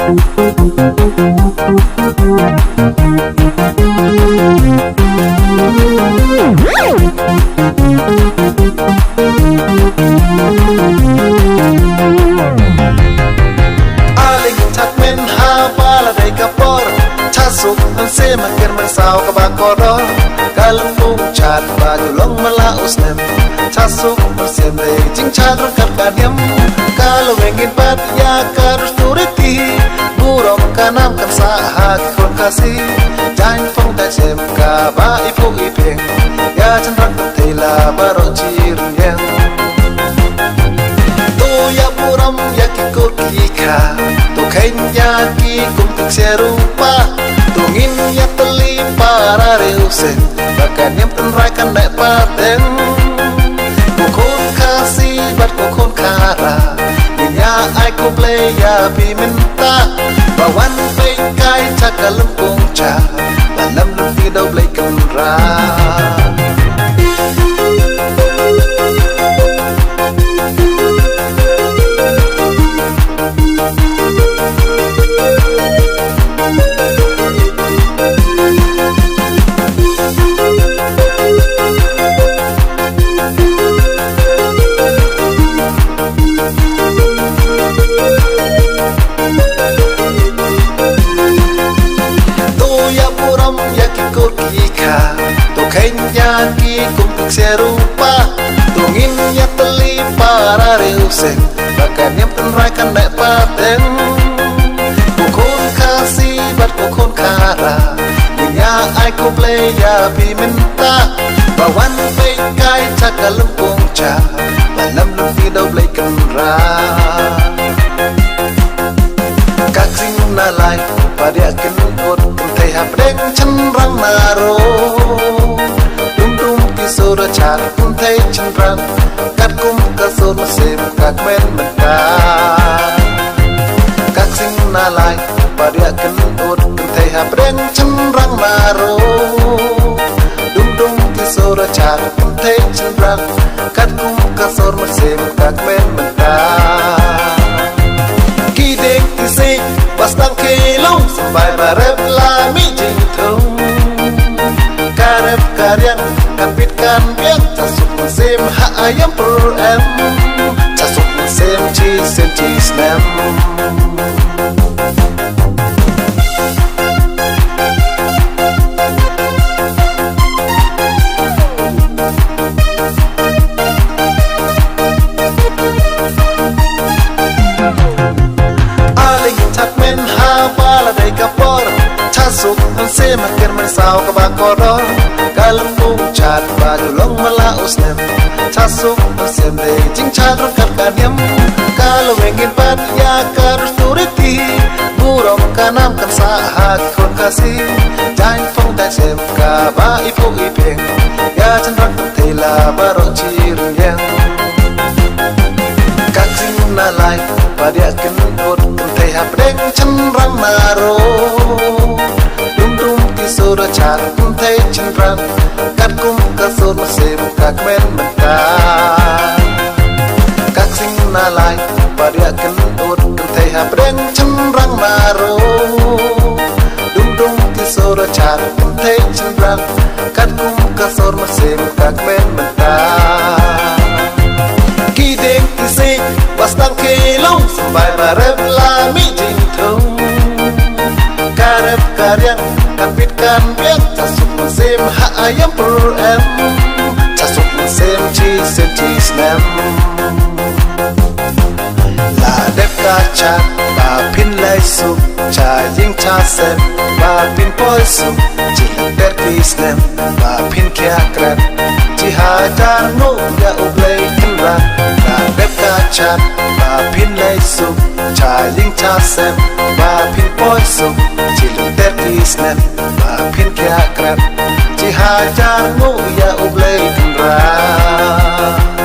Se makin bersau ke bakodo kalung chat baju long melaus nem casuk bersih deh jing cadro kadiam kalau ingin bat ya karus turiti burung kanam kan sahak kon kasih jangan fong tak sem ka ba ipu ipeng ya cendrak tela baro cireng tu ya buram ya kikut kika tu kain ya kikum tik serupa tungin ya teli para reusen bahkan yang penerakan naik paten kukun kasih bat kukun kara ninya aku play ya pimenta bawan pekai cakal lempung ca dalam lempi dau play kenra serupa tungin ya teli para reusen bahkan yang penerakan naik paten kukun kasih bat kukun kara ninya aku play ya pimenta bawan pekai cakal lempung ca malam lempi dau play kenra kaksing nalai pada kenut kentai hapdeng cenrang naro sura chat kun thấy chân răng cắt cung ca sôn sim các men menta các sinh na lai và địa cân đốt kun thấy hấp đến chân răng naro đung đung thì sura chat kun thấy chân răng cắt cung ca sôn sim các men menta khi đến thì si bastang kilo sampai barep la mi jing thung karep karyan kapitkan biang tasuk musim ha ayam per em tasuk musim cheese nem aling tak men ha bala dai kapor tasuk musim makin mersau ke bakodor kalung chat baju long melaus nem casuk bersih deh jing cadro kadiam kalau ingin bat ya karus turiti burung kanam kan sahak kon kasih jangan fong tak sem ka ba ipu ipeng ya cendrak tela baro cireng kaksing nalai pada kenut kentai hapdeng cenrang naro dum dum ti sura chat kentai cenrang kum kasur musim các men menta các sinh na lai pada kenut kentai hapdeng cenrang naro dum dum ti sura chat kentai cenrang kat kum kasur musim các men menta ki deng ti si bastang kilo sampai barep la mi jing thung karep karyang kapitkan biang tasuk musim ha ayam per em tasuk musim cheese nem la dep kaca ba pin lai sup cha jing cha sen ba pin poi sup chỉ dep kis nem ba pin kia kran chỉ hai ta no ya ublay kenra la dep kaca ba pin lai sup cha jing cha sen ba pin poi sup chỉ dep kis nem ba pin kia kran chỉ hai ta no ya ublay kenra